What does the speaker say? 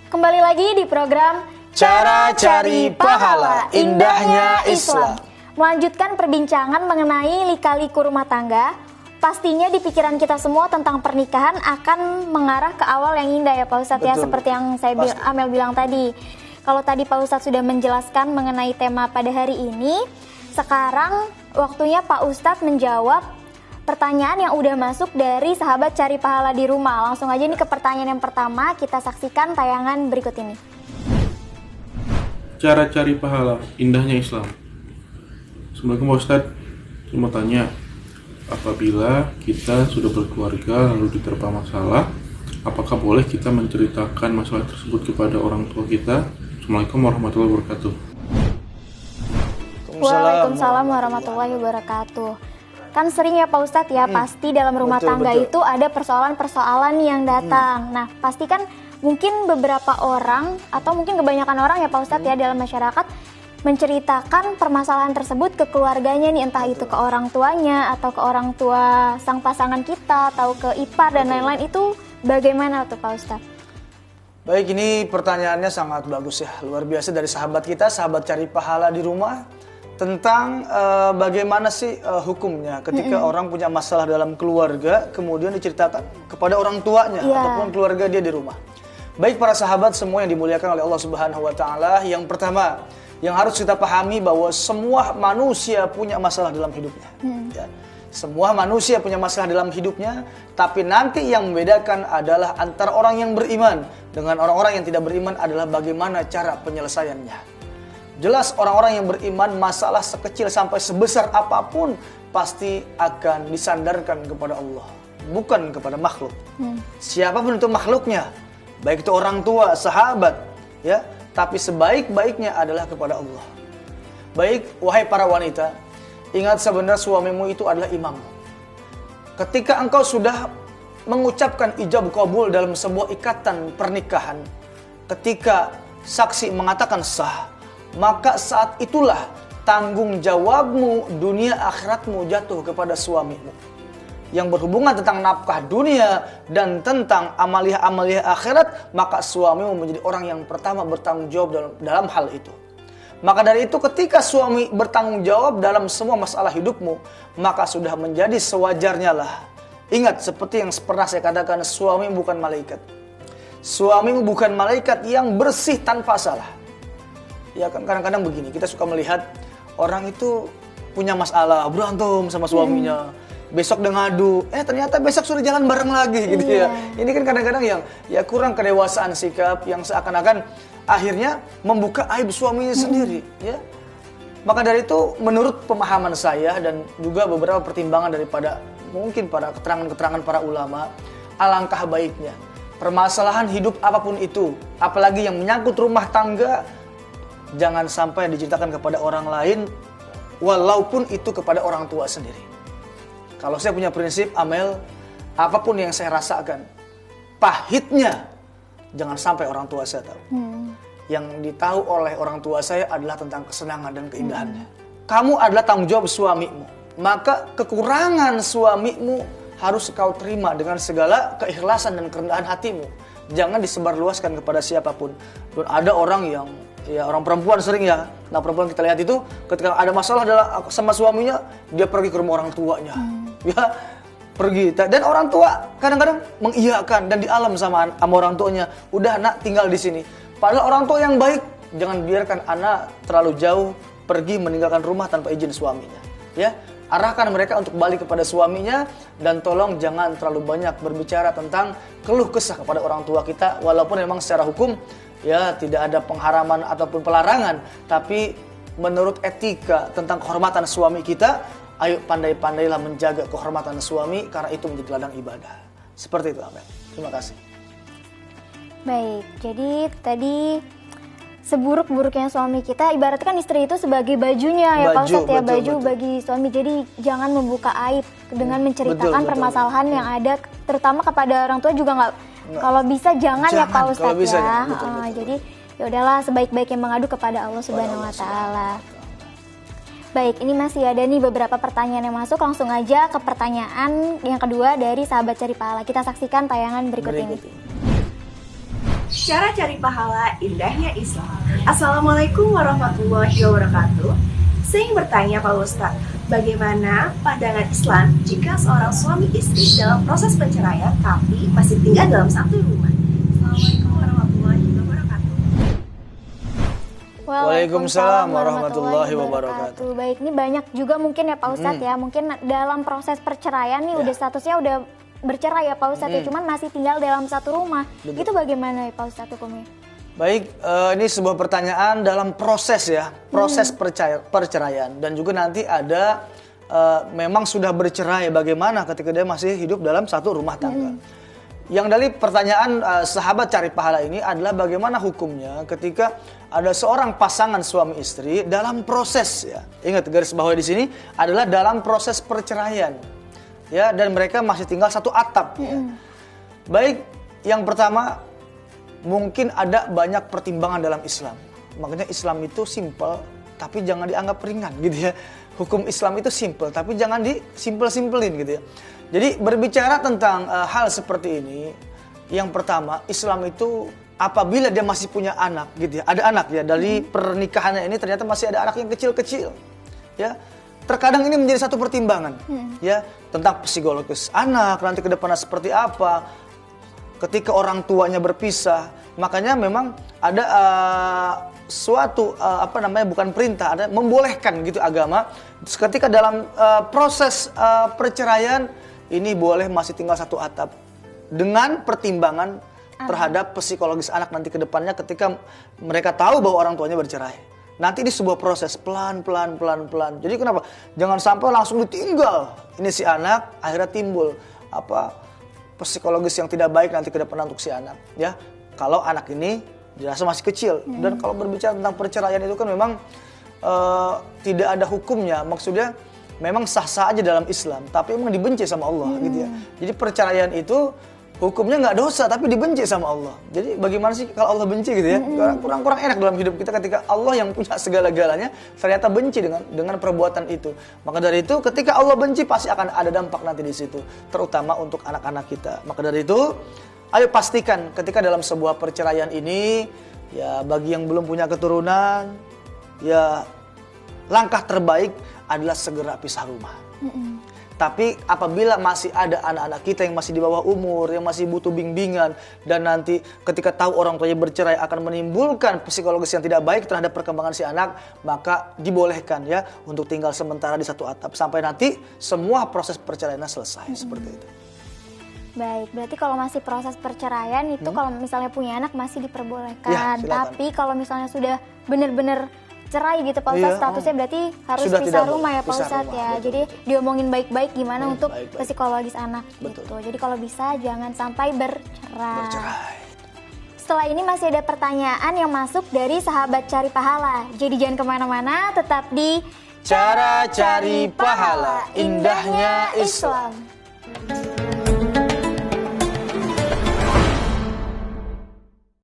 Kembali lagi di program Cara Cari Pahala, Indahnya Islam. Melanjutkan perbincangan mengenai lika-liku rumah tangga. Pastinya di pikiran kita semua tentang pernikahan akan mengarah ke awal yang indah ya Pak Ustadz. Ya, seperti yang Amel bilang tadi. Kalau tadi Pak Ustadz sudah menjelaskan mengenai tema pada hari ini, sekarang waktunya Pak Ustadz menjawab pertanyaan yang udah masuk dari sahabat Cari Pahala di rumah. Langsung aja nih ke pertanyaan yang pertama, kita saksikan tayangan berikut ini. Cara cari pahala, indahnya Islam. Assalamualaikum Pak Ustadz, saya mau tanya, apabila kita sudah berkeluarga lalu diterpa masalah, apakah boleh kita menceritakan masalah tersebut kepada orang tua kita? Assalamualaikum warahmatullahi wabarakatuh. Waalaikumsalam warahmatullahi wabarakatuh. Kan sering ya Pak Ustadz ya, pasti dalam rumah tangga itu ada persoalan-persoalan yang datang. Nah, pasti kan mungkin beberapa orang atau mungkin kebanyakan orang ya Pak Ustadz ya dalam masyarakat menceritakan permasalahan tersebut ke keluarganya nih, entah itu ke orang tuanya atau ke orang tua sang pasangan kita atau ke ipar dan lain-lain. Itu bagaimana tuh Pak Ustadz? Baik, ini pertanyaannya sangat bagus ya, luar biasa dari sahabat kita, sahabat Cari Pahala di rumah, tentang bagaimana sih hukumnya ketika orang punya masalah dalam keluarga kemudian diceritakan kepada orang tuanya ataupun keluarga dia di rumah. Baik para sahabat semua yang dimuliakan oleh Allah Subhanahu wa taala, yang pertama yang harus kita pahami bahwa semua manusia punya masalah dalam hidupnya. Ya. Semua manusia punya masalah dalam hidupnya, tapi nanti yang membedakan adalah antara orang yang beriman dengan orang-orang yang tidak beriman adalah bagaimana cara penyelesaiannya. Jelas orang-orang yang beriman masalah sekecil sampai sebesar apapun pasti akan disandarkan kepada Allah, bukan kepada makhluk. Siapapun itu makhluknya, baik itu orang tua, sahabat, ya, tapi sebaik-baiknya adalah kepada Allah. Baik, wahai para wanita, ingat sebenarnya suamimu itu adalah imam. Ketika engkau sudah mengucapkan ijab kabul dalam sebuah ikatan pernikahan, ketika saksi mengatakan sah, maka saat itulah tanggung jawabmu dunia akhiratmu jatuh kepada suamimu. Yang berhubungan tentang nafkah dunia dan tentang amaliyah-amaliyah akhirat, maka suamimu menjadi orang yang pertama bertanggung jawab dalam hal itu. Maka dari itu ketika suami bertanggung jawab dalam semua masalah hidupmu, maka sudah menjadi sewajarnya lah. Ingat, seperti yang pernah saya katakan, suami bukan malaikat. Suamimu bukan malaikat yang bersih tanpa salah. Ya kan, kadang-kadang begini, kita suka melihat orang itu punya masalah, berantem sama suaminya. Besok udah ngadu, ternyata besok sudah jalan bareng lagi gitu ya. Ini kan kadang-kadang yang ya kurang kedewasaan sikap, yang seakan-akan akhirnya membuka aib suaminya sendiri ya. Maka dari itu menurut pemahaman saya dan juga beberapa pertimbangan daripada mungkin para keterangan-keterangan para ulama, alangkah baiknya permasalahan hidup apapun itu, apalagi yang menyangkut rumah tangga, jangan sampai diceritakan kepada orang lain, walaupun itu kepada orang tua sendiri. Kalau saya punya prinsip, Amel, apapun yang saya rasakan, pahitnya jangan sampai orang tua saya tahu. Yang ditahu oleh orang tua saya adalah tentang kesenangan dan keindahannya. Kamu adalah tanggung jawab suamimu. Maka kekurangan suamimu harus kau terima dengan segala keikhlasan dan kerendahan hatimu. Jangan disebarluaskan kepada siapapun. Dan ada orang yang, ya orang perempuan sering ya, nah perempuan kita lihat itu ketika ada masalah sama suaminya, dia pergi ke rumah orang tuanya. Ya, pergi. Dan orang tua kadang-kadang mengiyakan dan di alam sama orang tuanya. Udah nak tinggal di sini. Padahal orang tua yang baik, jangan biarkan anak terlalu jauh pergi meninggalkan rumah tanpa izin suaminya. Ya, arahkan mereka untuk balik kepada suaminya dan tolong jangan terlalu banyak berbicara tentang keluh kesah kepada orang tua kita, walaupun memang secara hukum ya tidak ada pengharaman ataupun pelarangan, tapi menurut etika tentang kehormatan suami kita, ayo pandai-pandailah menjaga kehormatan suami karena itu menjadi ladang ibadah. Seperti itu, Amel. Terima kasih. Baik, jadi tadi seburuk-buruknya suami kita, ibaratkan istri itu sebagai bajunya ya Pak Ustadz ya, baju bagi suami. Jadi jangan membuka aib dengan menceritakan permasalahan yang ada, terutama kepada orang tua juga nggak. Kalau bisa jangan ya Pak Ustadz ya. Jadi ya udahlah, sebaik-baik yang mengadu kepada Allah Subhanahu wa taala. Baik, ini masih ada nih beberapa pertanyaan yang masuk. Langsung aja ke pertanyaan yang kedua dari sahabat cari pahala. Kita saksikan tayangan berikut ini. Cara cari pahala indahnya Islam. Assalamualaikum warahmatullahi wabarakatuh. Saya ingin bertanya Pak Ustadz, bagaimana pandangan Islam jika seorang suami istri dalam proses perceraian tapi masih tinggal dalam satu rumah? Assalamualaikum warahmatullahi wabarakatuh. Waalaikumsalam warahmatullahi wabarakatuh. Baik, ini banyak juga mungkin ya Pak Ustadz ya. Mungkin dalam proses perceraian nih udah statusnya udah bercerai ya Pak Ustadz ya, cuman masih tinggal dalam satu rumah. Itu bagaimana ya Pak Ustadz hukumnya? Baik, ini sebuah pertanyaan dalam proses ya, proses perceraian. Dan juga nanti ada memang sudah bercerai, bagaimana ketika dia masih hidup dalam satu rumah tangga. Yang dari pertanyaan sahabat cari pahala ini adalah bagaimana hukumnya ketika ada seorang pasangan suami istri dalam proses ya. Ingat, garis bawah di sini adalah dalam proses perceraian. Ya, dan mereka masih tinggal satu atap ya. Baik, yang pertama mungkin ada banyak pertimbangan dalam Islam. Makanya Islam itu simple tapi jangan dianggap ringan gitu ya. Hukum Islam itu simple tapi jangan disimpel-simpelin gitu ya. Jadi berbicara tentang hal seperti ini, yang pertama Islam itu apabila dia masih punya anak gitu ya, ada anak ya dari pernikahannya ini ternyata masih ada anak yang kecil-kecil ya. Terkadang ini menjadi satu pertimbangan ya tentang psikologis anak nanti ke depannya seperti apa ketika orang tuanya berpisah. Makanya memang ada suatu bukan perintah, ada membolehkan gitu agama ketika dalam proses perceraian ini boleh masih tinggal satu atap dengan pertimbangan terhadap psikologis anak nanti ke depannya ketika mereka tahu bahwa orang tuanya bercerai. Nanti ini sebuah proses pelan. Jadi kenapa? Jangan sampai langsung ditinggal. Ini si anak akhirnya timbul psikologis yang tidak baik nanti ke depan untuk si anak. Ya, kalau anak ini jelas masih kecil. Dan kalau berbicara tentang perceraian itu kan memang tidak ada hukumnya. Maksudnya memang sah-sah aja dalam Islam, tapi memang dibenci sama Allah gitu ya. Jadi perceraian itu hukumnya nggak dosa tapi dibenci sama Allah. Jadi bagaimana sih kalau Allah benci gitu ya? Kurang enak dalam hidup kita ketika Allah yang punya segala-galanya ternyata benci dengan perbuatan itu. Maka dari itu ketika Allah benci pasti akan ada dampak nanti di situ, terutama untuk anak-anak kita. Maka dari itu ayo pastikan ketika dalam sebuah perceraian ini ya bagi yang belum punya keturunan ya langkah terbaik adalah segera pisah rumah. Tapi apabila masih ada anak-anak kita yang masih di bawah umur, yang masih butuh bimbingan, dan nanti ketika tahu orang tuanya bercerai akan menimbulkan psikologis yang tidak baik terhadap perkembangan si anak, maka dibolehkan ya untuk tinggal sementara di satu atap sampai nanti semua proses perceraiannya selesai seperti itu. Baik, berarti kalau masih proses perceraian itu kalau misalnya punya anak masih diperbolehkan. Ya, tapi kalau misalnya sudah benar-benar cerai gitu Pak Ustadz, statusnya berarti harus sudah pisah rumah ya Pak pisah Ustadz rumah, ya. betul. Jadi diomongin baik-baik gimana untuk baik-baik. psikologis anak Betul. gitu. Jadi kalau bisa jangan sampai Bercerai. Setelah ini masih ada pertanyaan yang masuk dari sahabat cari pahala. Jadi jangan kemana-mana, tetap di Cara cari pahala, indahnya Islam.